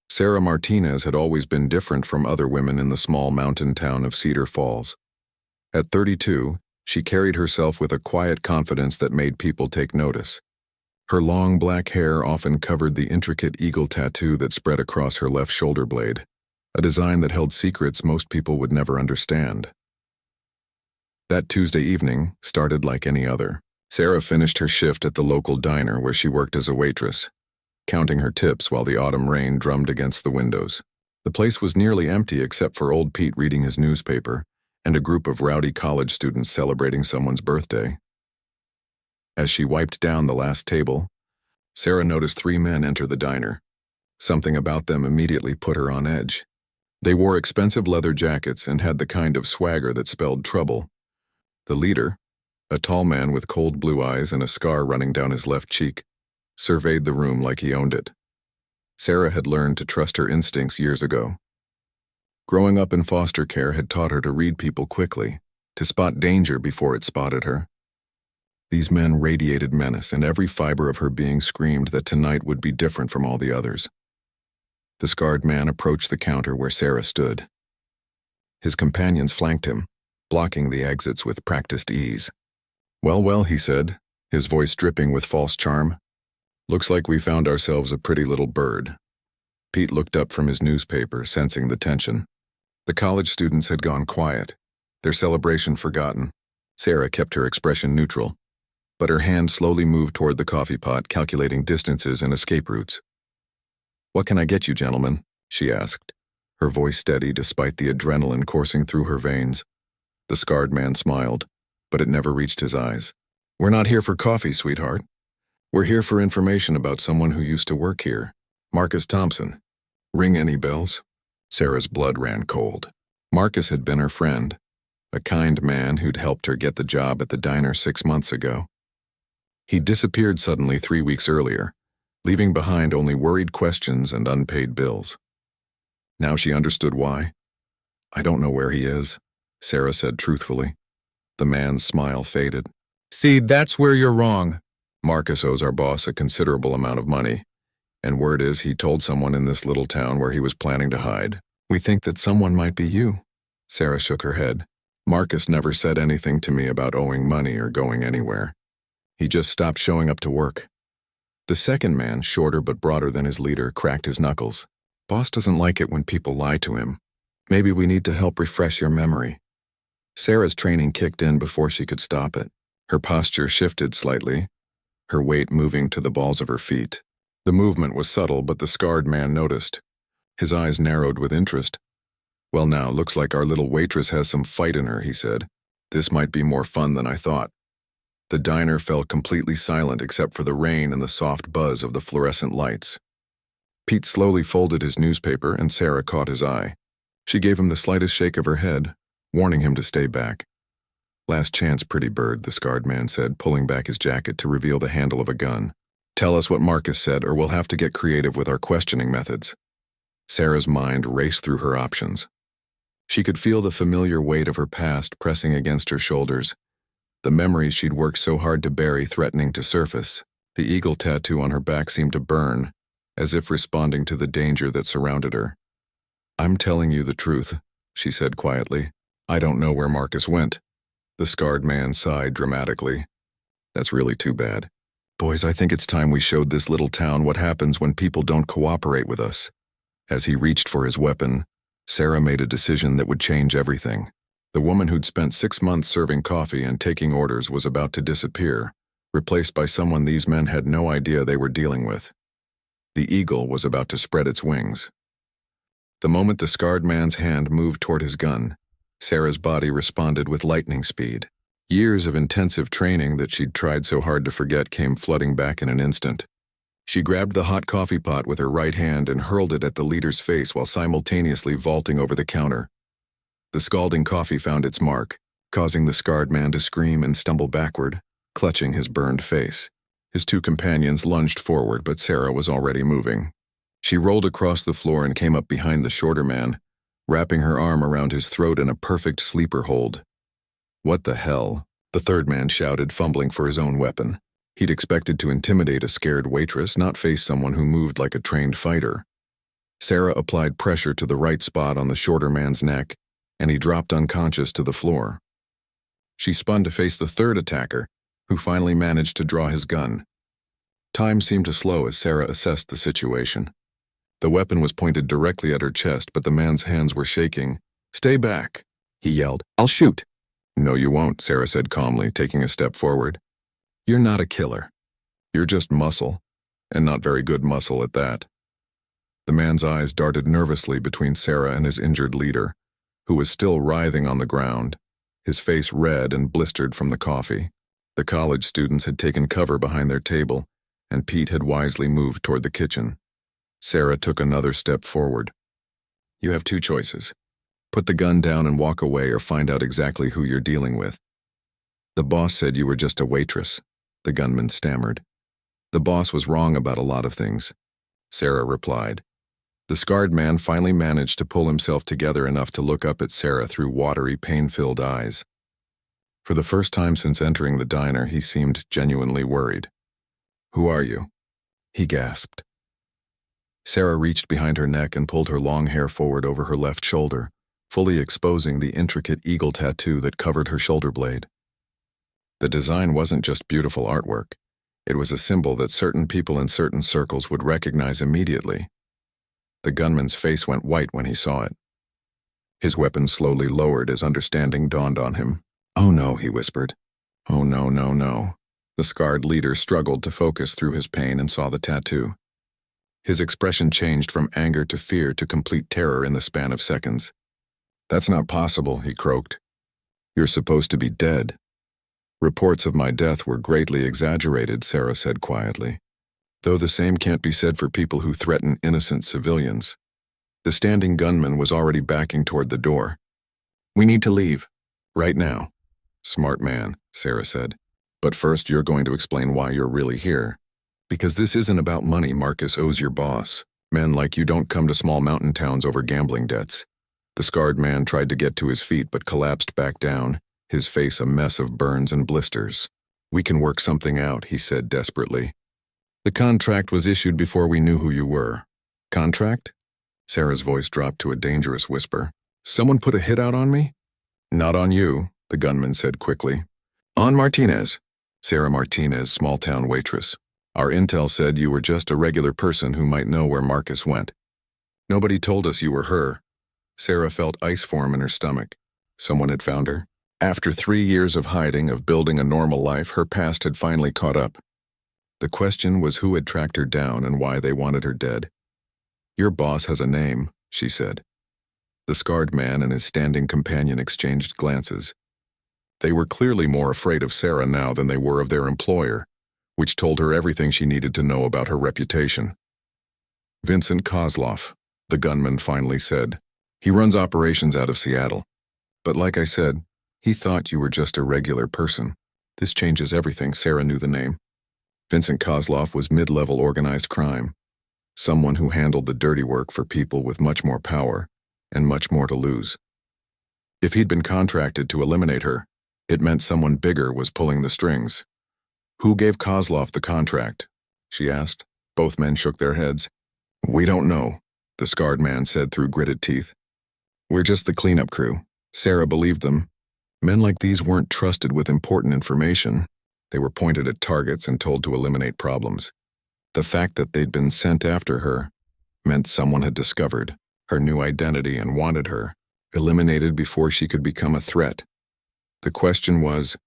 Sarah Martinez had always been different from other women in the small mountain town of Cedar Falls. At 32, she carried herself with a quiet confidence that made people take notice. Her long black hair often covered the intricate eagle tattoo that spread across her left shoulder blade, a design that held secrets most people would never understand. That Tuesday evening started like any other. Sarah finished her shift at the local diner where she worked as a waitress, counting her tips while the autumn rain drummed against the windows. The place was nearly empty except for old Pete reading his newspaper and a group of rowdy college students celebrating someone's birthday. As she wiped down the last table, Sarah noticed 3 men enter the diner. Something about them immediately put her on edge. They wore expensive leather jackets and had the kind of swagger that spelled trouble. The leader, a tall man with cold blue eyes and a scar running down his left cheek, surveyed the room like he owned it. Sarah had learned to trust her instincts years ago. Growing up in foster care had taught her to read people quickly, to spot danger before it spotted her. These men radiated menace, and every fiber of her being screamed that tonight would be different from all the others. The scarred man approached the counter where Sarah stood. His companions flanked him, blocking the exits with practiced ease. Well, he said, his voice dripping with false charm. "Looks like we found ourselves a pretty little bird." Pete looked up from his newspaper, sensing the tension. The college students had gone quiet, their celebration forgotten. Sarah kept her expression neutral, but her hand slowly moved toward the coffee pot, calculating distances and escape routes. "What can I get you, gentlemen?" she asked, her voice steady despite the adrenaline coursing through her veins. The scarred man smiled, but it never reached his eyes. "We're not here for coffee, sweetheart. We're here for information about someone who used to work here. Marcus Thompson. Ring any bells?" Sarah's blood ran cold. Marcus had been her friend, a kind man who'd helped her get the job at the diner 6 months ago. He disappeared suddenly 3 weeks earlier, leaving behind only worried questions and unpaid bills. Now she understood why. "I don't know where he is," Sarah said truthfully. The man's smile faded. "See, that's where you're wrong. Marcus owes our boss a considerable amount of money, and word is he told someone in this little town where he was planning to hide. We think that someone might be you." Sarah shook her head. "Marcus never said anything to me about owing money or going anywhere. He just stopped showing up to work." The second man, shorter but broader than his leader, cracked his knuckles. "Boss doesn't like it when people lie to him. Maybe we need to help refresh your memory." Sarah's training kicked in before she could stop it. Her posture shifted slightly, her weight moving to the balls of her feet. The movement was subtle, but the scarred man noticed. His eyes narrowed with interest. "Well now, looks like our little waitress has some fight in her," he said. "This might be more fun than I thought." The diner fell completely silent except for the rain and the soft buzz of the fluorescent lights. Pete slowly folded his newspaper and Sarah caught his eye. She gave him the slightest shake of her head, warning him to stay back. "Last chance, pretty bird," the scarred man said, pulling back his jacket to reveal the handle of a gun. "Tell us what Marcus said, or we'll have to get creative with our questioning methods." Sarah's mind raced through her options. She could feel the familiar weight of her past pressing against her shoulders, the memories she'd worked so hard to bury threatening to surface. The eagle tattoo on her back seemed to burn, as if responding to the danger that surrounded her. "I'm telling you the truth," she said quietly. "I don't know where Marcus went." The scarred man sighed dramatically. "That's really too bad. Boys, I think it's time we showed this little town what happens when people don't cooperate with us." As he reached for his weapon, Sarah made a decision that would change everything. The woman who'd spent 6 months serving coffee and taking orders was about to disappear, replaced by someone these men had no idea they were dealing with. The eagle was about to spread its wings. The moment the scarred man's hand moved toward his gun, Sarah's body responded with lightning speed. Years of intensive training that she'd tried so hard to forget came flooding back in an instant. She grabbed the hot coffee pot with her right hand and hurled it at the leader's face while simultaneously vaulting over the counter. The scalding coffee found its mark, causing the scarred man to scream and stumble backward, clutching his burned face. His 2 companions lunged forward, but Sarah was already moving. She rolled across the floor and came up behind the shorter man, wrapping her arm around his throat in a perfect sleeper hold. "What the hell?" the third man shouted, fumbling for his own weapon. He'd expected to intimidate a scared waitress, not face someone who moved like a trained fighter. Sarah applied pressure to the right spot on the shorter man's neck, and he dropped unconscious to the floor. She spun to face the third attacker, who finally managed to draw his gun. Time seemed to slow as Sarah assessed the situation. The weapon was pointed directly at her chest, but the man's hands were shaking. "Stay back," he yelled. "I'll shoot." "No, you won't," Sarah said calmly, taking a step forward. "You're not a killer. You're just muscle, and not very good muscle at that." The man's eyes darted nervously between Sarah and his injured leader, who was still writhing on the ground, his face red and blistered from the coffee. The college students had taken cover behind their table, and Pete had wisely moved toward the kitchen. Sarah took another step forward. "You have two choices. Put the gun down and walk away, or find out exactly who you're dealing with." "The boss said you were just a waitress," the gunman stammered. "The boss was wrong about a lot of things," Sarah replied. The scarred man finally managed to pull himself together enough to look up at Sarah through watery, pain-filled eyes. For the first time since entering the diner, he seemed genuinely worried. "Who are you?" he gasped. Sarah reached behind her neck and pulled her long hair forward over her left shoulder, fully exposing the intricate eagle tattoo that covered her shoulder blade. The design wasn't just beautiful artwork. It was a symbol that certain people in certain circles would recognize immediately. The gunman's face went white when he saw it. His weapon slowly lowered as understanding dawned on him. "Oh no," he whispered. "Oh no, no, no." The scarred leader struggled to focus through his pain and saw the tattoo. His expression changed from anger to fear to complete terror in the span of seconds. "That's not possible," he croaked. "You're supposed to be dead." "Reports of my death were greatly exaggerated," Sarah said quietly. "Though the same can't be said for people who threaten innocent civilians." The standing gunman was already backing toward the door. "We need to leave. Right now." "Smart man," Sarah said. "But first you're going to explain why you're really here. Because this isn't about money Marcus owes your boss. Men like you don't come to small mountain towns over gambling debts." The scarred man tried to get to his feet but collapsed back down, his face a mess of burns and blisters. "We can work something out," he said desperately. "The contract was issued before we knew who you were." "Contract?" Sarah's voice dropped to a dangerous whisper. "Someone put a hit out on me?" "Not on you," the gunman said quickly. "On Martinez." Sarah Martinez, small-town waitress. "Our intel said you were just a regular person who might know where Marcus went." "Nobody told us you were her." Sarah felt ice form in her stomach. Someone had found her. After 3 years of hiding, of building a normal life, her past had finally caught up. The question was who had tracked her down and why they wanted her dead. "Your boss has a name," she said. The scarred man and his standing companion exchanged glances. They were clearly more afraid of Sarah now than they were of their employer, which told her everything she needed to know about her reputation. "Vincent Kozlov," the gunman finally said. "He runs operations out of Seattle. But like I said, he thought you were just a regular person. This changes everything." Sarah knew the name. Vincent Kozlov was mid-level organized crime, someone who handled the dirty work for people with much more power and much more to lose. If he'd been contracted to eliminate her, it meant someone bigger was pulling the strings. "Who gave Kozlov the contract?" she asked. Both men shook their heads. "We don't know," the scarred man said through gritted teeth. "We're just the cleanup crew." Sarah believed them. Men like these weren't trusted with important information. They were pointed at targets and told to eliminate problems. The fact that they'd been sent after her meant someone had discovered her new identity and wanted her eliminated before she could become a threat. The question was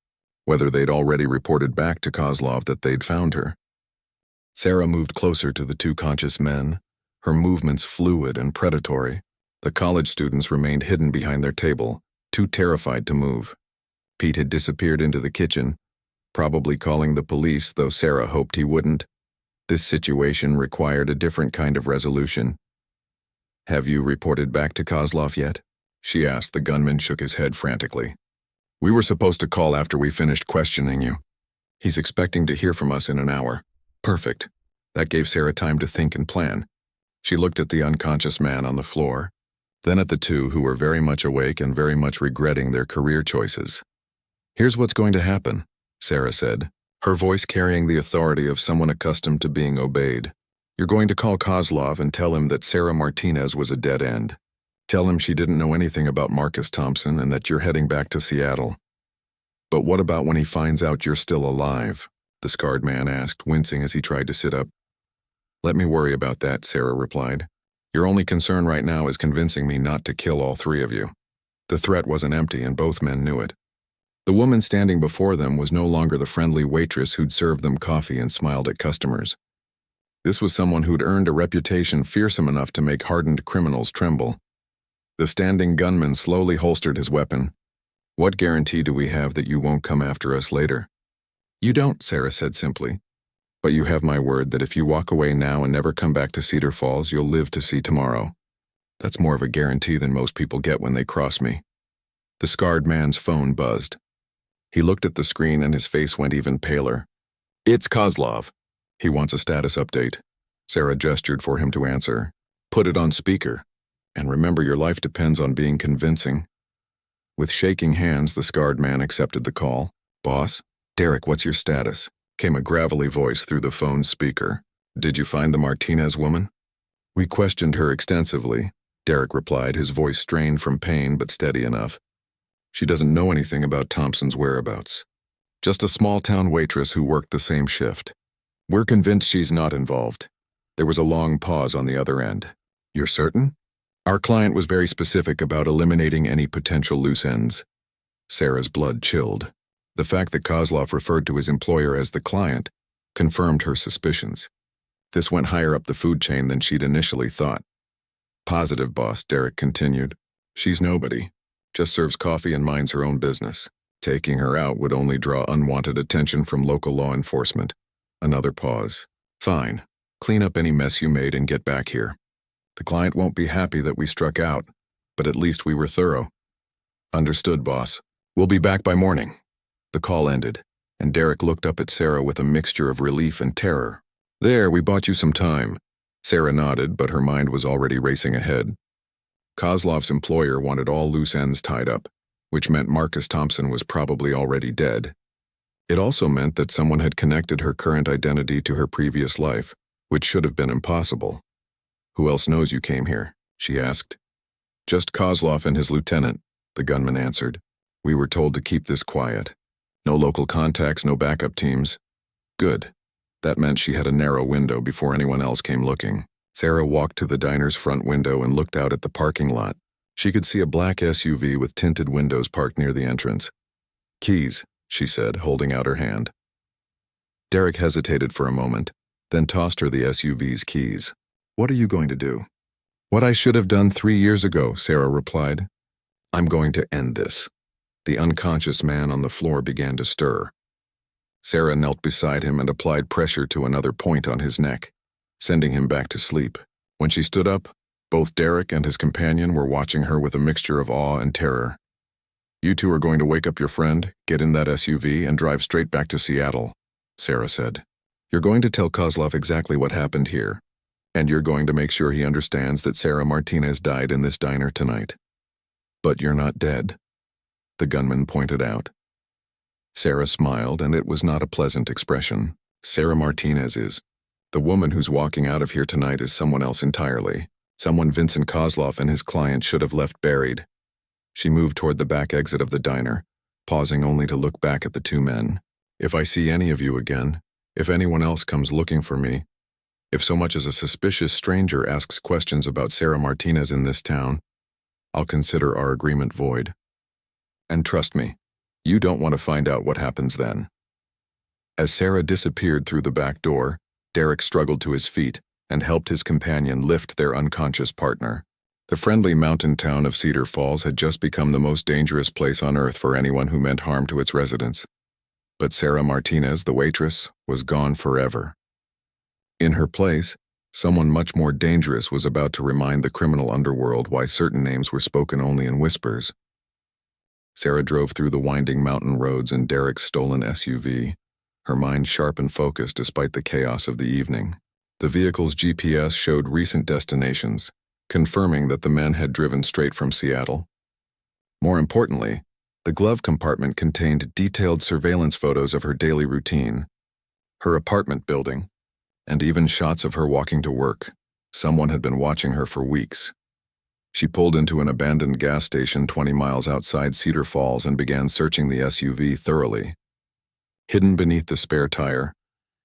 whether they'd already reported back to Kozlov that they'd found her. Sarah moved closer to the two conscious men, her movements fluid and predatory. The college students remained hidden behind their table, too terrified to move. Pete had disappeared into the kitchen, probably calling the police, though Sarah hoped he wouldn't. This situation required a different kind of resolution. "Have you reported back to Kozlov yet?" she asked. The gunman shook his head frantically. "We were supposed to call after we finished questioning you. He's expecting to hear from us in an hour." Perfect. That gave Sarah time to think and plan. She looked at the unconscious man on the floor, then at the two who were very much awake and very much regretting their career choices. "Here's what's going to happen," Sarah said, her voice carrying the authority of someone accustomed to being obeyed. You're going to call Kozlov and tell him that Sarah Martinez was a dead end. Tell him she didn't know anything about Marcus Thompson and that you're heading back to Seattle. But what about when he finds out you're still alive? The scarred man asked, wincing as he tried to sit up. Let me worry about that, Sarah replied. Your only concern right now is convincing me not to kill all three of you. The threat wasn't empty, and both men knew it. The woman standing before them was no longer the friendly waitress who'd served them coffee and smiled at customers. This was someone who'd earned a reputation fearsome enough to make hardened criminals tremble. The standing gunman slowly holstered his weapon. What guarantee do we have that you won't come after us later? You don't, Sarah said simply. But you have my word that if you walk away now and never come back to Cedar Falls, you'll live to see tomorrow. That's more of a guarantee than most people get when they cross me. The scarred man's phone buzzed. He looked at the screen and his face went even paler. It's Kozlov. He wants a status update. Sarah gestured for him to answer. Put it on speaker. And remember, your life depends on being convincing. With shaking hands, the scarred man accepted the call. Boss? Derek, what's your status? Came a gravelly voice through the phone's speaker. Did you find the Martinez woman? We questioned her extensively, Derek replied, his voice strained from pain but steady enough. She doesn't know anything about Thompson's whereabouts. Just a small-town waitress who worked the same shift. We're convinced she's not involved. There was a long pause on the other end. You're certain? Our client was very specific about eliminating any potential loose ends. Sarah's blood chilled. The fact that Kozlov referred to his employer as the client confirmed her suspicions. This went higher up the food chain than she'd initially thought. Positive, boss, Derek continued. She's nobody. Just serves coffee and minds her own business. Taking her out would only draw unwanted attention from local law enforcement. Another pause. Fine. Clean up any mess you made and get back here. The client won't be happy that we struck out, but at least we were thorough. Understood, boss. We'll be back by morning. The call ended, and Derek looked up at Sarah with a mixture of relief and terror. There, we bought you some time. Sarah nodded, but her mind was already racing ahead. Kozlov's employer wanted all loose ends tied up, which meant Marcus Thompson was probably already dead. It also meant that someone had connected her current identity to her previous life, which should have been impossible. Who else knows you came here? She asked. Just Kozlov and his lieutenant, the gunman answered. We were told to keep this quiet. No local contacts, no backup teams. Good. That meant she had a narrow window before anyone else came looking. Sarah walked to the diner's front window and looked out at the parking lot. She could see a black SUV with tinted windows parked near the entrance. Keys, she said, holding out her hand. Derek hesitated for a moment, then tossed her the SUV's keys. What are you going to do? What I should have done 3 years ago, Sarah replied. I'm going to end this. The unconscious man on the floor began to stir. Sarah knelt beside him and applied pressure to another point on his neck, sending him back to sleep. When she stood up, both Derek and his companion were watching her with a mixture of awe and terror. You two are going to wake up your friend, get in that SUV, and drive straight back to Seattle, Sarah said. You're going to tell Kozlov exactly what happened here, and you're going to make sure he understands that Sarah Martinez died in this diner tonight. But you're not dead, the gunman pointed out. Sarah smiled, and it was not a pleasant expression. Sarah Martinez is. The woman who's walking out of here tonight is someone else entirely. Someone Vincent Kozlov and his client should have left buried. She moved toward the back exit of the diner, pausing only to look back at the two men. If I see any of you again, if anyone else comes looking for me, if so much as a suspicious stranger asks questions about Sarah Martinez in this town, I'll consider our agreement void. And trust me, you don't want to find out what happens then. As Sarah disappeared through the back door, Derek struggled to his feet and helped his companion lift their unconscious partner. The friendly mountain town of Cedar Falls had just become the most dangerous place on earth for anyone who meant harm to its residents. But Sarah Martinez, the waitress, was gone forever. In her place, someone much more dangerous was about to remind the criminal underworld why certain names were spoken only in whispers. Sarah drove through the winding mountain roads in Derek's stolen SUV, her mind sharp and focused despite the chaos of the evening. The vehicle's GPS showed recent destinations, confirming that the men had driven straight from Seattle. More importantly, the glove compartment contained detailed surveillance photos of her daily routine, her apartment building, and even shots of her walking to work. Someone had been watching her for weeks. She pulled into an abandoned gas station 20 miles outside Cedar Falls and began searching the SUV thoroughly. Hidden beneath the spare tire,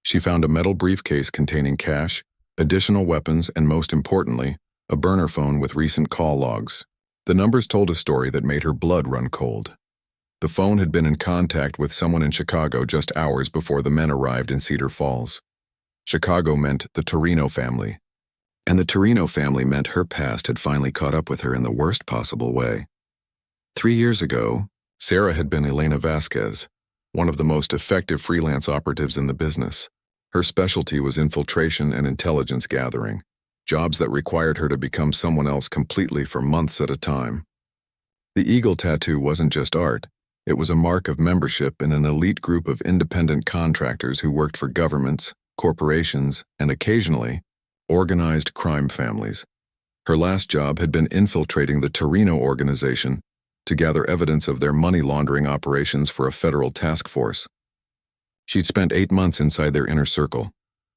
she found a metal briefcase containing cash, additional weapons, and most importantly, a burner phone with recent call logs. The numbers told a story that made her blood run cold. The phone had been in contact with someone in Chicago just hours before the men arrived in Cedar Falls. Chicago meant the Torino family, and the Torino family meant her past had finally caught up with her in the worst possible way. 3 years ago, Sarah had been Elena Vasquez, one of the most effective freelance operatives in the business. Her specialty was infiltration and intelligence gathering, jobs that required her to become someone else completely for months at a time. The eagle tattoo wasn't just art. It was a mark of membership in an elite group of independent contractors who worked for governments, corporations, and occasionally, organized crime families. Her last job had been infiltrating the Torino organization to gather evidence of their money laundering operations for a federal task force. She'd spent 8 months inside their inner circle,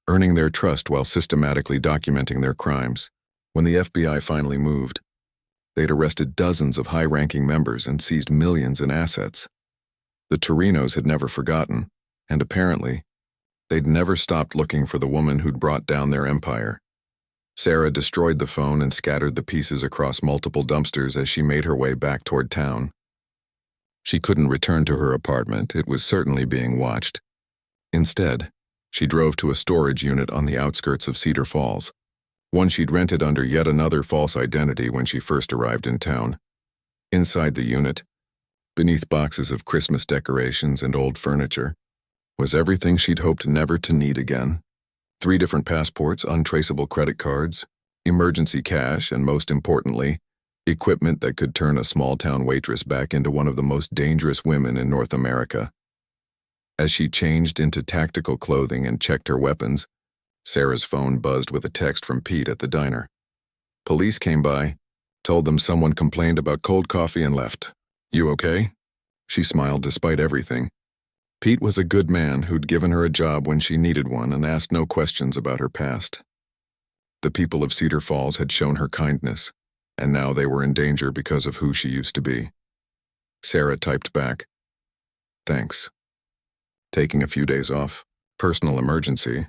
earning their trust while systematically documenting their crimes. When the FBI finally moved, they'd arrested dozens of high-ranking members and seized millions in assets. The Torinos had never forgotten, and apparently, they'd never stopped looking for the woman who'd brought down their empire. Sarah destroyed the phone and scattered the pieces across multiple dumpsters as she made her way back toward town. She couldn't return to her apartment. It was certainly being watched. Instead, she drove to a storage unit on the outskirts of Cedar Falls, one she'd rented under yet another false identity when she first arrived in town. Inside the unit, beneath boxes of Christmas decorations and old furniture, was everything she'd hoped never to need again. 3 different passports, untraceable credit cards, emergency cash, and most importantly, equipment that could turn a small-town waitress back into one of the most dangerous women in North America. As she changed into tactical clothing and checked her weapons, Sarah's phone buzzed with a text from Pete at the diner. Police came by, told them someone complained about cold coffee and left. "You okay?" She smiled despite everything. Pete was a good man who'd given her a job when she needed one and asked no questions about her past. The people of Cedar Falls had shown her kindness, and now they were in danger because of who she used to be. Sarah typed back, "Thanks." Taking a few days off, personal emergency.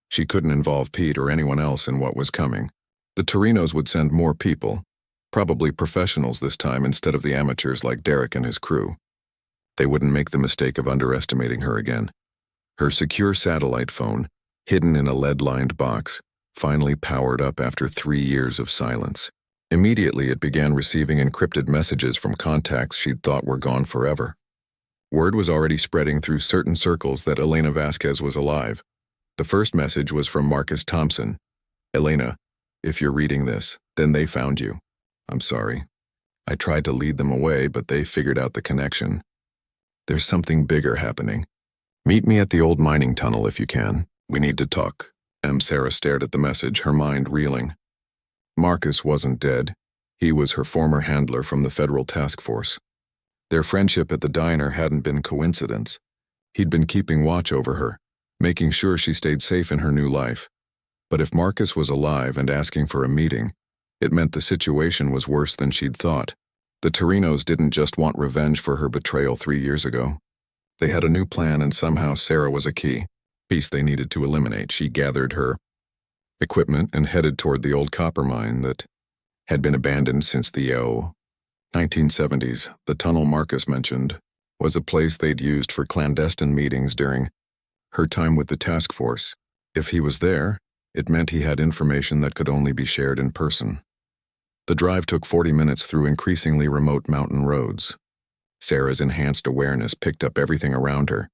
She couldn't involve Pete or anyone else in what was coming. The Torinos would send more people, probably professionals this time instead of the amateurs like Derek and his crew. They wouldn't make the mistake of underestimating her again. Her secure satellite phone, hidden in a lead-lined box, finally powered up after 3 years of silence. Immediately it began receiving encrypted messages from contacts she'd thought were gone forever. Word was already spreading through certain circles that Elena Vasquez was alive. The first message was from Marcus Thompson. "Elena, if you're reading this, then they found you. I'm sorry. I tried to lead them away, but they figured out the connection. There's something bigger happening. Meet me at the old mining tunnel if you can. We need to talk." Sarah stared at the message, her mind reeling. Marcus wasn't dead. He was her former handler from the federal task force. Their friendship at the diner hadn't been coincidence. He'd been keeping watch over her, making sure she stayed safe in her new life. But if Marcus was alive and asking for a meeting, it meant the situation was worse than she'd thought. The Torinos didn't just want revenge for her betrayal 3 years ago. They had a new plan, and somehow Sarah was a key piece they needed to eliminate. She gathered her equipment and headed toward the old copper mine that had been abandoned since the 1970s. The tunnel Marcus mentioned was a place they'd used for clandestine meetings during her time with the task force. If he was there, it meant he had information that could only be shared in person. The drive took 40 minutes through increasingly remote mountain roads. Sarah's enhanced awareness picked up everything around her.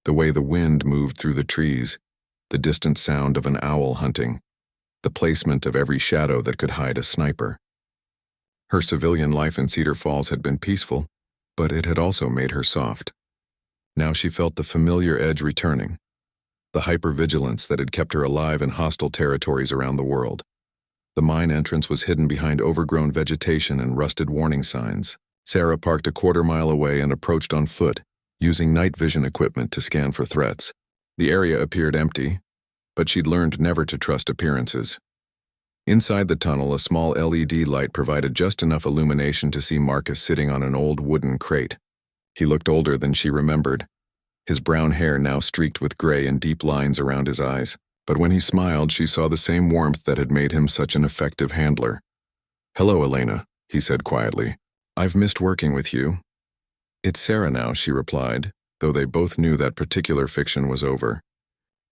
The way the wind moved through the trees, the distant sound of an owl hunting, the placement of every shadow that could hide a sniper. Her civilian life in Cedar Falls had been peaceful, but it had also made her soft. Now she felt the familiar edge returning, the hypervigilance that had kept her alive in hostile territories around the world. The mine entrance was hidden behind overgrown vegetation and rusted warning signs. Sarah parked a quarter-mile away and approached on foot, using night vision equipment to scan for threats. The area appeared empty, but she'd learned never to trust appearances. Inside the tunnel, a small LED light provided just enough illumination to see Marcus sitting on an old wooden crate. He looked older than she remembered, his brown hair now streaked with gray and deep lines around his eyes. But when he smiled, she saw the same warmth that had made him such an effective handler. "Hello, Elena," he said quietly. "I've missed working with you." "It's Sarah now," she replied, though they both knew that particular fiction was over.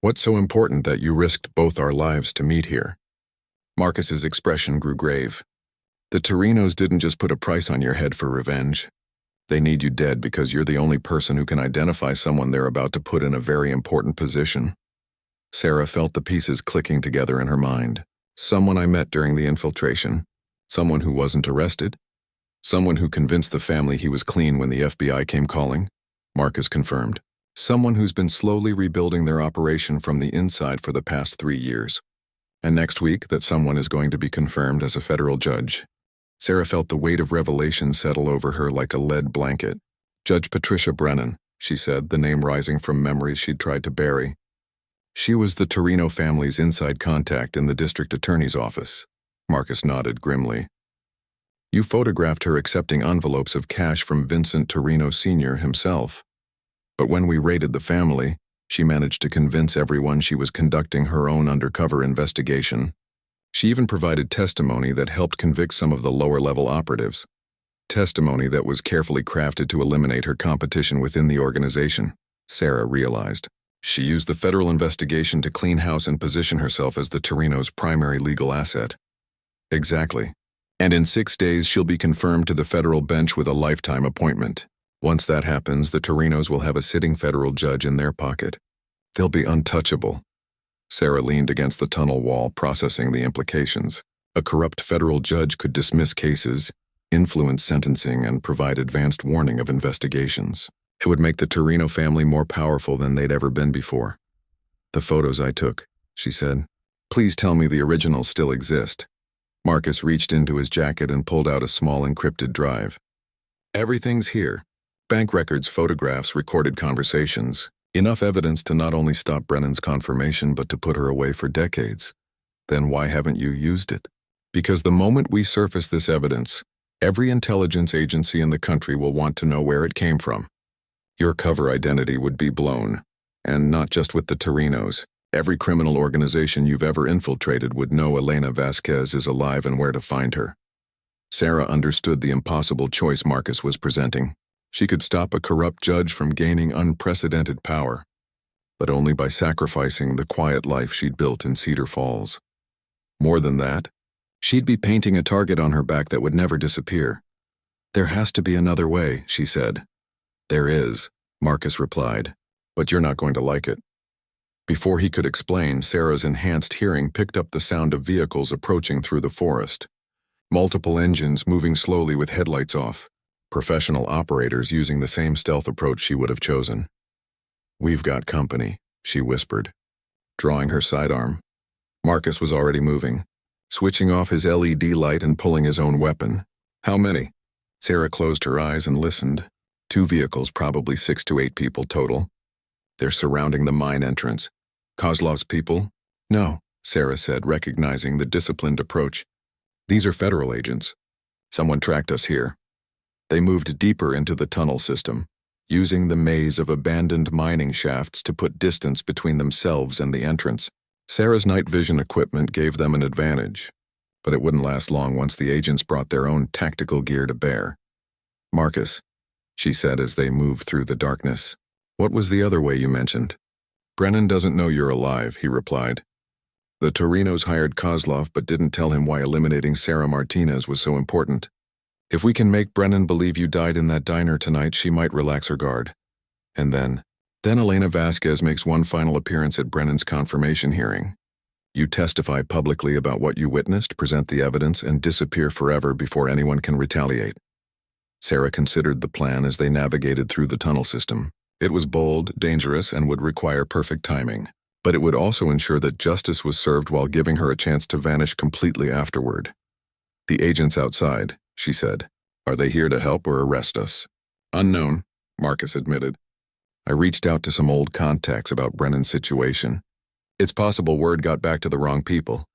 "What's so important that you risked both our lives to meet here?" Marcus's expression grew grave. "The Torinos didn't just put a price on your head for revenge. They need you dead because you're the only person who can identify someone they're about to put in a very important position." Sarah felt the pieces clicking together in her mind. "Someone I met during the infiltration. Someone who wasn't arrested. Someone who convinced the family he was clean when the FBI came calling," Marcus confirmed. "Someone who's been slowly rebuilding their operation from the inside for the past 3 years. And next week, that someone is going to be confirmed as a federal judge." Sarah felt the weight of revelation settle over her like a lead blanket. "Judge Patricia Brennan," she said, the name rising from memories she'd tried to bury. "She was the Torino family's inside contact in the district attorney's office." Marcus nodded grimly. "You photographed her accepting envelopes of cash from Vincent Torino Sr. himself. But when we raided the family, she managed to convince everyone she was conducting her own undercover investigation. She even provided testimony that helped convict some of the lower-level operatives. Testimony that was carefully crafted to eliminate her competition within the organization," Sarah realized. "She used the federal investigation to clean house and position herself as the Torino's primary legal asset." "Exactly. And in 6 days she'll be confirmed to the federal bench with a lifetime appointment. Once that happens, the Torinos will have a sitting federal judge in their pocket. They'll be untouchable." Sarah leaned against the tunnel wall, processing the implications. A corrupt federal judge could dismiss cases, influence sentencing, and provide advanced warning of investigations. It would make the Torino family more powerful than they'd ever been before. "The photos I took," she said. "Please tell me the originals still exist." Marcus reached into his jacket and pulled out a small encrypted drive. "Everything's here. Bank records, photographs, recorded conversations. Enough evidence to not only stop Brennan's confirmation but to put her away for decades. Then why haven't you used it? Because the moment we surface this evidence, every intelligence agency in the country will want to know where it came from. Your cover identity would be blown. And not just with the Torinos. Every criminal organization you've ever infiltrated would know Elena Vasquez is alive and where to find her." Sarah understood the impossible choice Marcus was presenting. She could stop a corrupt judge from gaining unprecedented power, but only by sacrificing the quiet life she'd built in Cedar Falls. More than that, she'd be painting a target on her back that would never disappear. "There has to be another way," she said. "There is," Marcus replied, "but you're not going to like it." Before he could explain, Sarah's enhanced hearing picked up the sound of vehicles approaching through the forest. Multiple engines moving slowly with headlights off. Professional operators using the same stealth approach she would have chosen. "We've got company," she whispered, drawing her sidearm. Marcus was already moving, switching off his LED light and pulling his own weapon. "How many?" Sarah closed her eyes and listened. 2 vehicles, probably 6 to 8 people total. "They're surrounding the mine entrance." "Kozlov's people?" "No," Sarah said, recognizing the disciplined approach. "These are federal agents. Someone tracked us here." They moved deeper into the tunnel system, using the maze of abandoned mining shafts to put distance between themselves and the entrance. Sarah's night vision equipment gave them an advantage, but it wouldn't last long once the agents brought their own tactical gear to bear. "Marcus," she said as they moved through the darkness, "what was the other way you mentioned?" "Brennan doesn't know you're alive," he replied. "The Torinos hired Kozlov but didn't tell him why eliminating Sarah Martinez was so important. If we can make Brennan believe you died in that diner tonight, she might relax her guard. And then Elena Vasquez makes one final appearance at Brennan's confirmation hearing. You testify publicly about what you witnessed, present the evidence, and disappear forever before anyone can retaliate." Sarah considered the plan as they navigated through the tunnel system. It was bold, dangerous, and would require perfect timing. But it would also ensure that justice was served while giving her a chance to vanish completely afterward. "The agents outside," she said. "Are they here to help or arrest us?" "Unknown," Marcus admitted. "I reached out to some old contacts about Brennan's situation. It's possible word got back to the wrong people.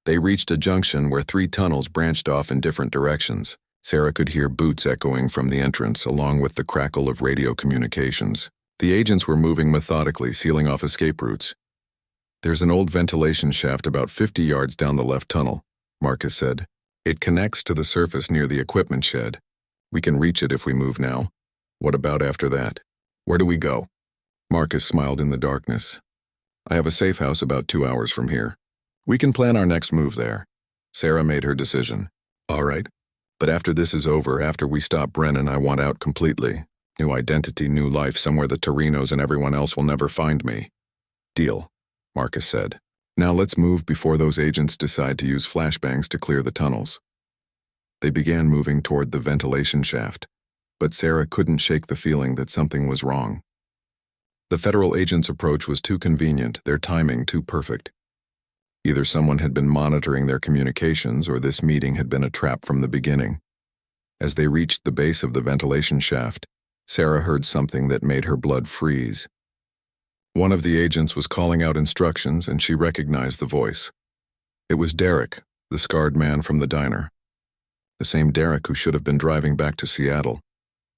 They reached a junction where 3 tunnels branched off in different directions. Sarah could hear boots echoing from the entrance, along with the crackle of radio communications. The agents were moving methodically, sealing off escape routes. There's an old ventilation shaft about 50 yards down the left tunnel, Marcus said. It connects to the surface near the equipment shed. We can reach it if we move now. What about after that? Where do we go? Marcus smiled in the darkness. I have a safe house about 2 hours from here. We can plan our next move there. Sarah made her decision. All right. But after this is over, after we stop Brennan, I want out completely. New identity, new life, somewhere the Torinos and everyone else will never find me. Deal, Marcus said. Now let's move before those agents decide to use flashbangs to clear the tunnels. They began moving toward the ventilation shaft, but Sarah couldn't shake the feeling that something was wrong. The federal agents' approach was too convenient, their timing too perfect. Either someone had been monitoring their communications or this meeting had been a trap from the beginning. As they reached the base of the ventilation shaft, Sarah heard something that made her blood freeze. One of the agents was calling out instructions, and she recognized the voice. It was Derek, the scarred man from the diner. The same Derek who should have been driving back to Seattle.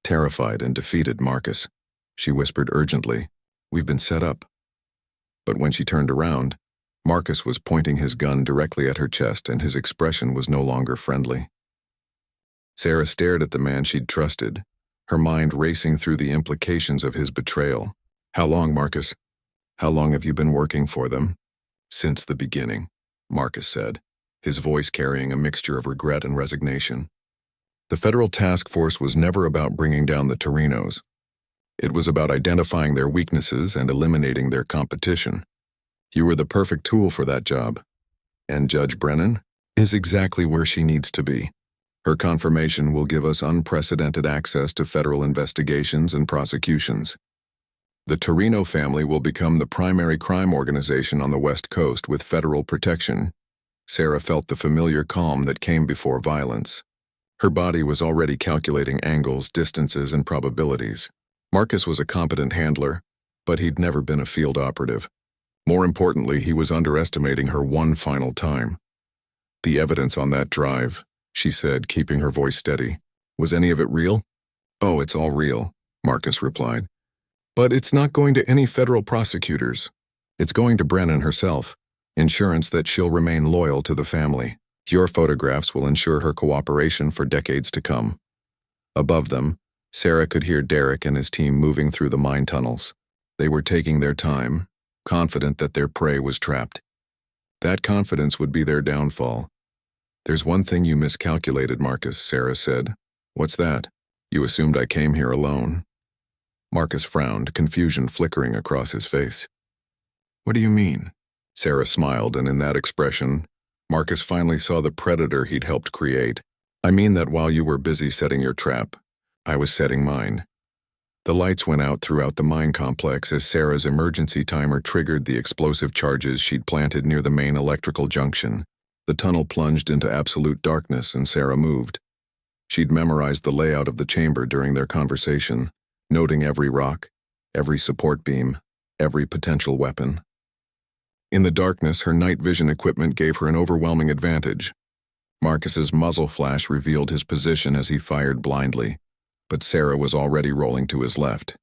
Terrified and defeated Marcus, she whispered urgently, "We've been set up." But when she turned around, Marcus was pointing his gun directly at her chest, and his expression was no longer friendly. Sarah stared at the man she'd trusted, her mind racing through the implications of his betrayal. How long, Marcus? How long have you been working for them? Since the beginning, Marcus said, his voice carrying a mixture of regret and resignation. The federal task force was never about bringing down the Torinos. It was about identifying their weaknesses and eliminating their competition. You were the perfect tool for that job. And Judge Brennan is exactly where she needs to be. Her confirmation will give us unprecedented access to federal investigations and prosecutions. The Torino family will become the primary crime organization on the West Coast with federal protection. Sarah felt the familiar calm that came before violence. Her body was already calculating angles, distances, and probabilities. Marcus was a competent handler, but he'd never been a field operative. More importantly, he was underestimating her one final time. The evidence on that drive, she said, keeping her voice steady. Was any of it real? Oh, it's all real, Marcus replied. But it's not going to any federal prosecutors. It's going to Brennan herself. Insurance that she'll remain loyal to the family. Your photographs will ensure her cooperation for decades to come. Above them, Sarah could hear Derek and his team moving through the mine tunnels. They were taking their time, confident that their prey was trapped. That confidence would be their downfall. There's one thing you miscalculated, Marcus, Sarah said. What's that? You assumed I came here alone. Marcus frowned, confusion flickering across his face. What do you mean? Sarah smiled, and in that expression, Marcus finally saw the predator he'd helped create. I mean that while you were busy setting your trap, I was setting mine. The lights went out throughout the mine complex as Sarah's emergency timer triggered the explosive charges she'd planted near the main electrical junction. The tunnel plunged into absolute darkness, and Sarah moved. She'd memorized the layout of the chamber during their conversation, noting every rock, every support beam, every potential weapon. In the darkness, her night vision equipment gave her an overwhelming advantage. Marcus's muzzle flash revealed his position as he fired blindly, but Sarah was already rolling to his left.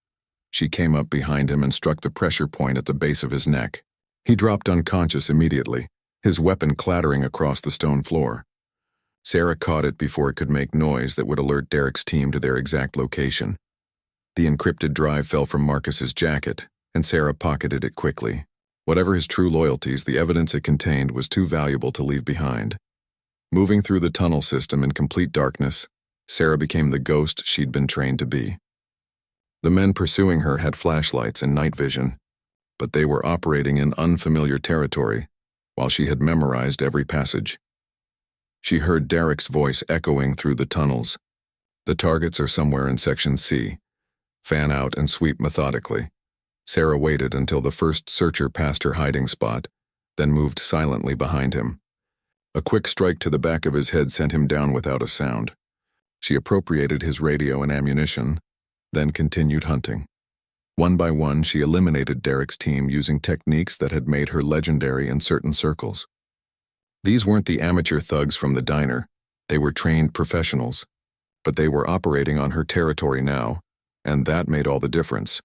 She came up behind him and struck the pressure point at the base of his neck. He dropped unconscious immediately, his weapon clattering across the stone floor. Sarah caught it before it could make noise that would alert Derek's team to their exact location. The encrypted drive fell from Marcus's jacket, and Sarah pocketed it quickly. Whatever his true loyalties, the evidence it contained was too valuable to leave behind. Moving through the tunnel system in complete darkness, Sarah became the ghost she'd been trained to be. The men pursuing her had flashlights and night vision, but they were operating in unfamiliar territory, while she had memorized every passage. She heard Derek's voice echoing through the tunnels. The targets are somewhere in Section C. Fan out and sweep methodically. Sarah waited until the first searcher passed her hiding spot, then moved silently behind him. A quick strike to the back of his head sent him down without a sound. She appropriated his radio and ammunition, then continued hunting. One by one, she eliminated Derek's team using techniques that had made her legendary in certain circles. These weren't the amateur thugs from the diner. They were trained professionals. But they were operating on her territory now, and that made all the difference.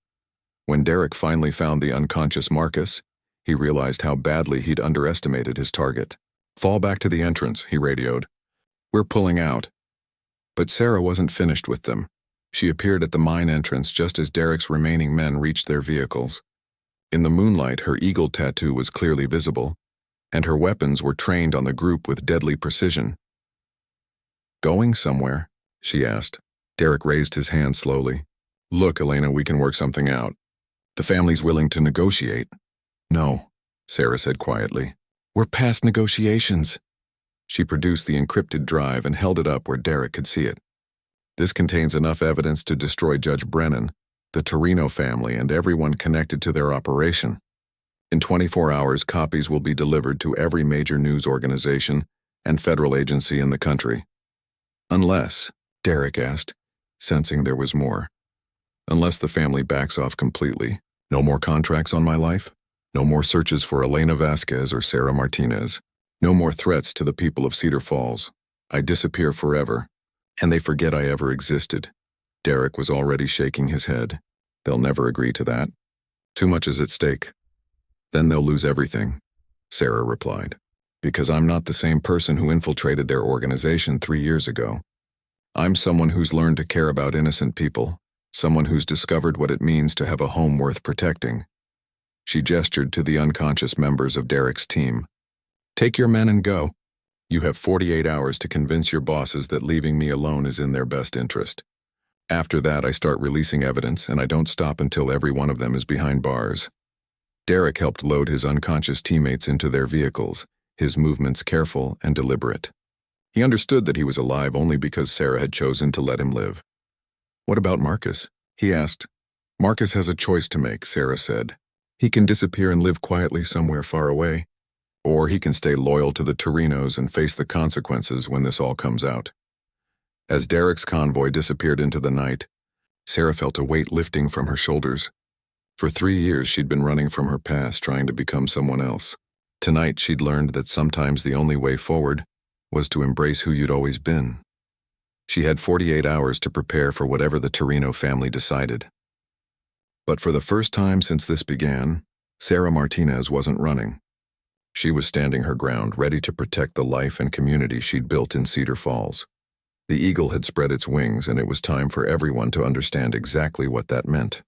When Derek finally found the unconscious Marcus, he realized how badly he'd underestimated his target. "Fall back to the entrance," he radioed. "We're pulling out." But Sarah wasn't finished with them. She appeared at the mine entrance just as Derek's remaining men reached their vehicles. In the moonlight, her eagle tattoo was clearly visible, and her weapons were trained on the group with deadly precision. "Going somewhere?" she asked. Derek raised his hand slowly. "Look, Elena, we can work something out. The family's willing to negotiate." "No," Sarah said quietly. "We're past negotiations." She produced the encrypted drive and held it up where Derek could see it. "This contains enough evidence to destroy Judge Brennan, the Torino family, and everyone connected to their operation. In 24 hours, copies will be delivered to every major news organization and federal agency in the country." "Unless," Derek asked, sensing there was more. "Unless the family backs off completely. No more contracts on my life? No more searches for Elena Vasquez or Sarah Martinez? No more threats to the people of Cedar Falls? I disappear forever, and they forget I ever existed." Derek was already shaking his head. "They'll never agree to that. Too much is at stake." "Then they'll lose everything," Sarah replied. "Because I'm not the same person who infiltrated their organization 3 years ago. I'm someone who's learned to care about innocent people, someone who's discovered what it means to have a home worth protecting." She gestured to the unconscious members of Derek's team. "Take your men and go. You have 48 hours to convince your bosses that leaving me alone is in their best interest. After that, I start releasing evidence, and I don't stop until every one of them is behind bars." Derek helped load his unconscious teammates into their vehicles, his movements careful and deliberate. He understood that he was alive only because Sarah had chosen to let him live. "What about Marcus?" he asked. "Marcus has a choice to make," Sarah said. "He can disappear and live quietly somewhere far away, or he can stay loyal to the Torinos and face the consequences when this all comes out." As Derek's convoy disappeared into the night, Sarah felt a weight lifting from her shoulders. For 3 years she'd been running from her past, trying to become someone else. Tonight she'd learned that sometimes the only way forward was to embrace who you'd always been. She had 48 hours to prepare for whatever the Torino family decided. But for the first time since this began, Sarah Martinez wasn't running. She was standing her ground, ready to protect the life and community she'd built in Cedar Falls. The eagle had spread its wings, and it was time for everyone to understand exactly what that meant.